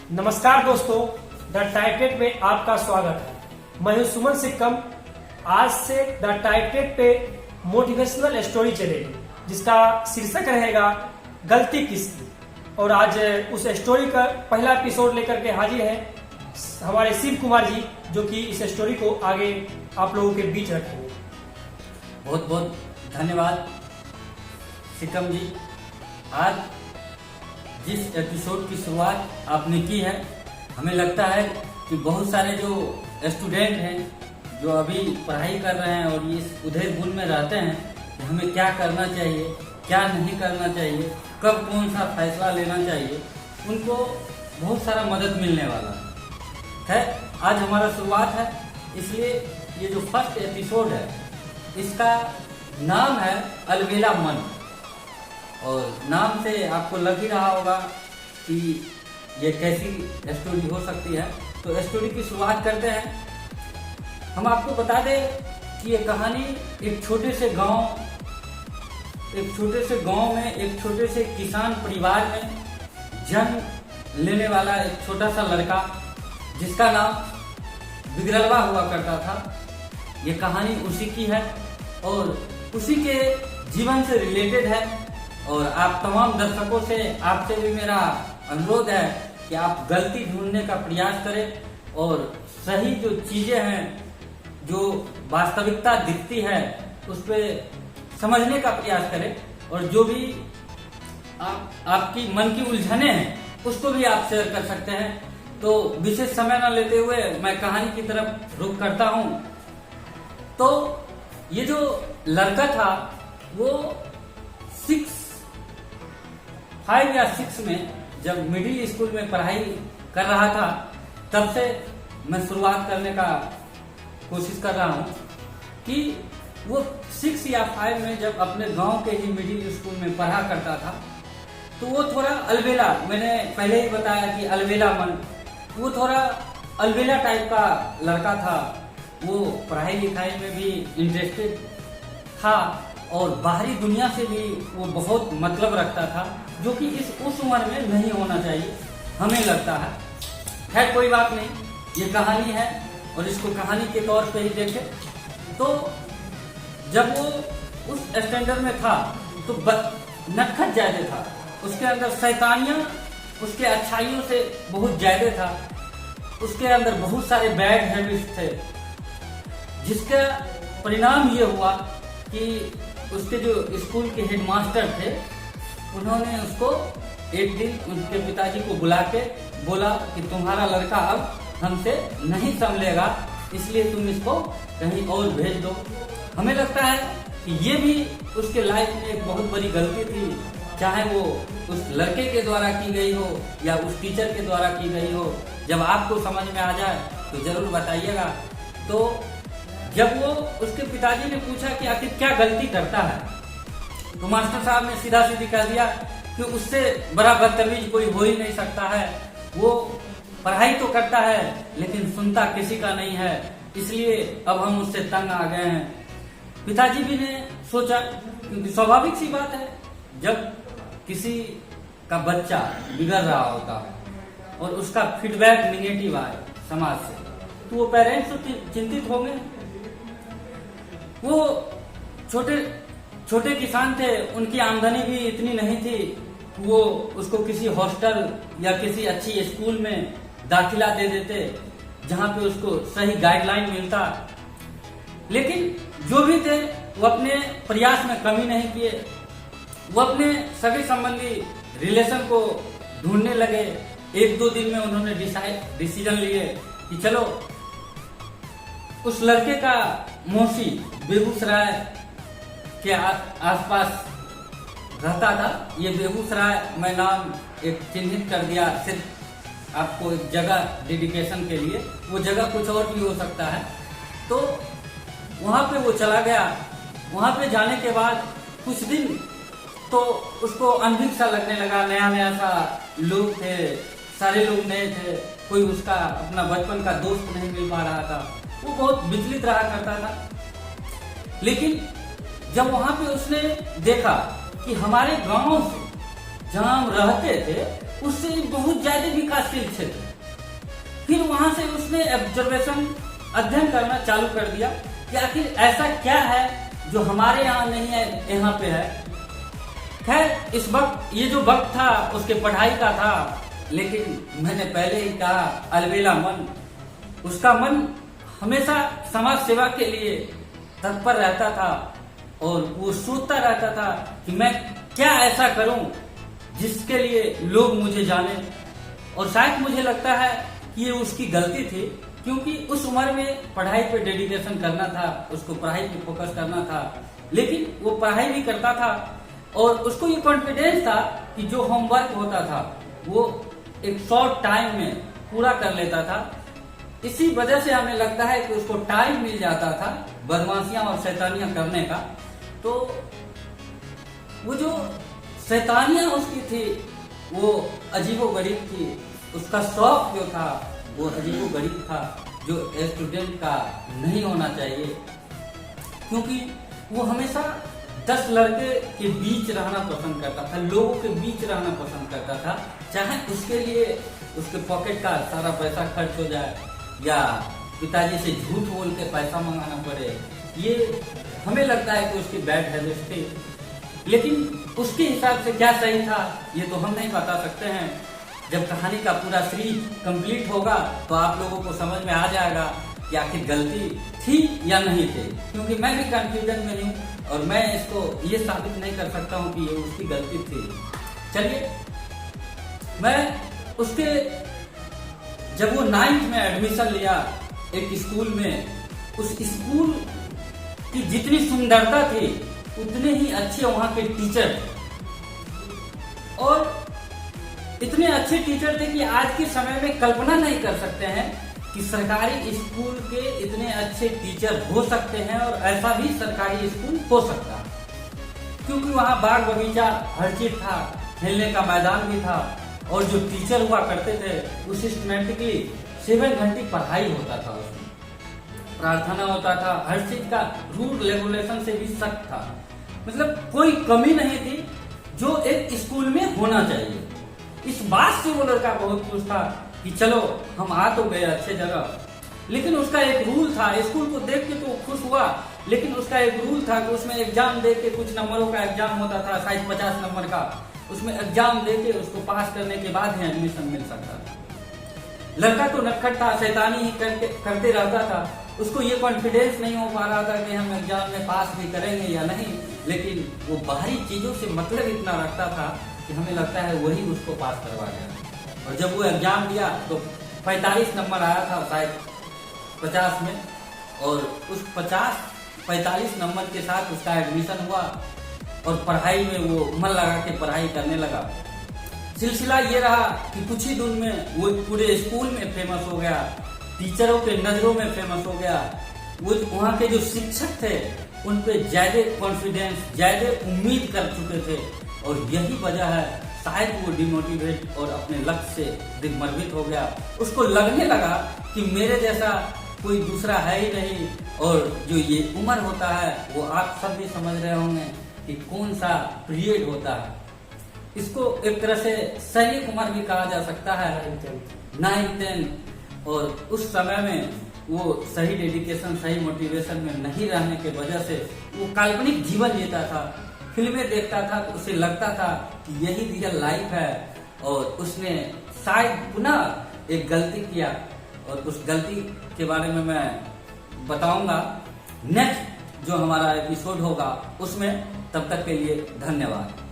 नमस्कार दोस्तों, द टाइटेड में आपका स्वागत है। मैं हूं सुमन सिक्कम। आज से द टाइटेड पे मोटिवेशनल स्टोरी चलेगी जिसका शीर्षक रहेगा गलती किसकी। और आज उस स्टोरी का पहला एपिसोड लेकर के हाजिर है हमारे शिव कुमार जी, जो कि इस स्टोरी को आगे आप लोगों के बीच रखेंगे। बहुत बहुत धन्यवाद सिक्कम जी। आज जिस एपिसोड की शुरुआत आपने की है, हमें लगता है कि बहुत सारे जो स्टूडेंट हैं जो अभी पढ़ाई कर रहे हैं और इस उधेड़ बुन में रहते हैं कि हमें क्या करना चाहिए, क्या नहीं करना चाहिए, कब कौन सा फैसला लेना चाहिए, उनको बहुत सारा मदद मिलने वाला है। आज हमारा शुरुआत है, इसलिए ये जो फर्स्ट एपिसोड है इसका नाम है अलबेला मन। और नाम से आपको लग ही रहा होगा कि ये कैसी स्टोरी हो सकती है। तो स्टोरी की शुरुआत करते हैं। हम आपको बता दें कि ये कहानी एक छोटे से गांव में एक छोटे से किसान परिवार में जन्म लेने वाला एक छोटा सा लड़का जिसका नाम बिगड़लवा हुआ करता था। ये कहानी उसी की है और उसी के जीवन से रिलेटेड है। और आप तमाम दर्शकों से, आपसे भी मेरा अनुरोध है कि आप गलती ढूंढने का प्रयास करें और सही जो चीजें हैं, जो वास्तविकता दिखती है, उस पर समझने का प्रयास करें। और जो भी आपकी मन की उलझने हैं उसको भी आप शेयर कर सकते हैं। तो विशेष समय न लेते हुए मैं कहानी की तरफ रुख करता हूं। तो ये जो लड़का था वो 5 या 6 में जब मिडिल स्कूल में पढ़ाई कर रहा था, तब से मैं शुरुआत करने का कोशिश कर रहा हूं कि वो 6 या 5 में जब अपने गांव के ही मिडिल स्कूल में पढ़ा करता था, तो वो थोड़ा अलबेला, मैंने पहले ही बताया कि अलबेला मन, वो थोड़ा अलबेला टाइप का लड़का था। वो पढ़ाई लिखाई में भी इंटरेस्टेड था और बाहरी दुनिया से भी वो बहुत मतलब रखता था, जो कि उस उम्र में नहीं होना चाहिए, हमें लगता है। खैर कोई बात नहीं, ये कहानी है और इसको कहानी के तौर पे ही देखें। तो जब वो उस स्टैंडर्ड में था तो नटखट ज्यादा था, उसके अंदर शैतानियां उसके अच्छाइयों से ज्यादा था। उसके अंदर बहुत सारे बैड हैबिट्स थे, जिसका परिणाम ये हुआ कि उसके जो स्कूल के हेडमास्टर थे, उन्होंने उसको एक दिन उनके पिताजी को बुला के बोला कि तुम्हारा लड़का अब हमसे नहीं संभलेगा, इसलिए तुम इसको कहीं और भेज दो। हमें लगता है कि ये भी उसके लाइफ में एक बहुत बड़ी गलती थी, चाहे वो उस लड़के के द्वारा की गई हो या उस टीचर के द्वारा की गई हो। जब आपको समझ में आ जाए तो जरूर बताइएगा। तो जब वो उसके पिताजी ने पूछा कि आखिर क्या गलती करता है, तो मास्टर साहब ने सीधा सीधी कह दिया कि उससे बड़ा बदतमीज कोई हो ही नहीं सकता है। वो पढ़ाई तो करता है लेकिन सुनता किसी का नहीं है, इसलिए अब हम उससे तंग आ गए हैं। पिताजी भी ने सोचा, क्योंकि स्वाभाविक सी बात है, जब किसी का बच्चा बिगड़ रहा होता है और उसका फीडबैक निगेटिव आए समाज से, तो वो पेरेंट्स तो चिंतित होंगे। वो छोटे किसान थे, उनकी आमदनी भी इतनी नहीं थी, वो उसको किसी हॉस्टल या किसी अच्छी स्कूल में दाखिला दे देते जहां पे उसको सही गाइडलाइन मिलता। लेकिन जो भी थे वो अपने प्रयास में कमी नहीं किए। वो अपने सगे संबंधी रिलेशन को ढूंढने लगे। 1-2 दिन में उन्होंने डिसीजन लिए कि चलो, उस लड़के का मौसी बेगूसराय के आसपास रहता था। ये बेगूसराय मैं नाम एक चिन्हित कर दिया सिर्फ आपको एक जगह डेडिकेशन के लिए, वो जगह कुछ और भी हो सकता है। तो वहां पे वो चला गया। वहां पे जाने के बाद कुछ दिन तो उसको अनभिज्ञ सा लगने लगा। नया नया सा लोग थे, सारे लोग नए थे, कोई उसका अपना बचपन का दोस्त नहीं मिल पा रहा था। वो बहुत विचलित रहा करता था। लेकिन जब वहां पे उसने देखा कि हमारे गांव से जहां हम रहते थे उससे बहुत ज्यादा विकासशील क्षेत्र। फिर वहां से उसने ऑब्जर्वेशन अध्ययन करना चालू कर दिया कि आखिर ऐसा क्या है जो हमारे यहाँ नहीं है, यहाँ पे है। खैर इस वक्त ये जो वक्त था उसके पढ़ाई का था, लेकिन मैंने पहले ही कहा अलबेला मन, उसका मन हमेशा समाज सेवा के लिए तत्पर रहता था और वो सोचता रहता था कि मैं क्या ऐसा करूं जिसके लिए लोग मुझे जाने। और शायद मुझे लगता है कि ये उसकी गलती थी, क्योंकि उस उम्र में पढ़ाई पे डेडिकेशन करना था, उसको पढ़ाई पे फोकस करना था, लेकिन वो पढ़ाई भी करता था और उसको ये कॉन्फिडेंस था कि जो होमवर्क होता था वो एक शॉर्ट टाइम में पूरा कर लेता था। इसी वजह से हमें लगता है कि उसको टाइम मिल जाता था बदमाशियां और शैतानियां करने का। तो वो जो शैतानियां उसकी थी वो अजीबोगरीब थी, उसका शौक जो था वो अजीबोगरीब था, जो स्टूडेंट का नहीं होना चाहिए। क्योंकि वो हमेशा 10 लड़के के बीच रहना पसंद करता था, लोगों के बीच रहना पसंद करता था, चाहे उसके लिए उसके पॉकेट का सारा पैसा खर्च हो जाए या पिताजी से झूठ बोल के पैसा मंगाना पड़े। ये हमें लगता है कि उसकी बैड हैबिट थी, लेकिन उसके हिसाब से क्या सही था ये तो हम नहीं बता सकते हैं। जब कहानी का पूरा सीरीज कंप्लीट होगा तो आप लोगों को समझ में आ जाएगा कि आखिर गलती थी या नहीं थी, क्योंकि मैं भी कंफ्यूजन में हूँ और मैं इसको ये साबित नहीं कर सकता हूँ कि ये उसकी गलती थी। चलिए, मैं उसके जब वो 9th में एडमिशन लिया एक स्कूल में, उस स्कूल की जितनी सुंदरता थी उतने ही अच्छे वहां के टीचर थे और इतने अच्छे टीचर थे कि आज के समय में कल्पना नहीं कर सकते हैं कि सरकारी स्कूल के इतने अच्छे टीचर हो सकते हैं और ऐसा भी सरकारी स्कूल हो सकता है। क्योंकि वहाँ बाग बगीचा हर चीज था, खेलने का मैदान भी था और जो टीचर हुआ करते थे वो सिस्टमेटिकली 7 घंटे पढ़ाई होता था, उसमें प्रार्थना होता था, हर चीज का रूल रेगुलेशन से भी सख्त था। मतलब कोई कमी नहीं थी जो एक स्कूल में होना चाहिए। इस बात से वो लड़का बहुत खुश था कि चलो हम आ तो गए अच्छे जगह, लेकिन उसका एक रूल था। स्कूल को देख के तो खुश हुआ, लेकिन उसका एक रूल था कि उसमें एग्जाम दे के, कुछ नंबरों का एग्जाम होता था, शायद 50 नंबर का, उसमें एग्जाम दे के उसको पास करने के बाद ही एडमिशन मिल सकता था। लड़का तो नटखट था, शैतानी ही करते रहता था, उसको ये कॉन्फिडेंस नहीं हो पा रहा था कि हम एग्जाम में पास भी करेंगे या नहीं, लेकिन वो बाहरी चीजों से मतलब इतना रखता था कि हमें लगता है वही उसको पास करवा गया। और जब वो एग्जाम दिया तो 45 नंबर आया था शायद 50 में, और उस 45 नंबर के साथ उसका एडमिशन हुआ और पढ़ाई में वो मन लगा के पढ़ाई करने लगा। सिलसिला ये रहा कि कुछ ही दिन में वो पूरे स्कूल में फेमस हो गया, टीचरों के नजरों में फेमस हो गया। वो वहाँ के जो शिक्षक थे उन पे ज्यादा कॉन्फिडेंस, ज्यादा उम्मीद कर चुके थे और यही वजह है शायद वो डिमोटिवेट और अपने लक्ष्य से दिग्भ्रमित हो गया। उसको लगने लगा कि मेरे जैसा कोई दूसरा है ही नहीं, और जो ये उम्र होता है वो आप सब भी समझ रहे होंगे कि कौन सा पीरियड होता है। इसको एक तरह से सैनिक उम्र भी कहा जा सकता है, 9th 10th। और उस समय में वो सही डेडिकेशन, सही मोटिवेशन में नहीं रहने की वजह से वो काल्पनिक जीवन जीता था, फिल्में देखता था, तो उसे लगता था कि यही रियल लाइफ है। और उसने शायद पुनः एक गलती किया और उस गलती के बारे में मैं बताऊंगा नेक्स्ट जो हमारा एपिसोड होगा उसमें। तब तक के लिए धन्यवाद।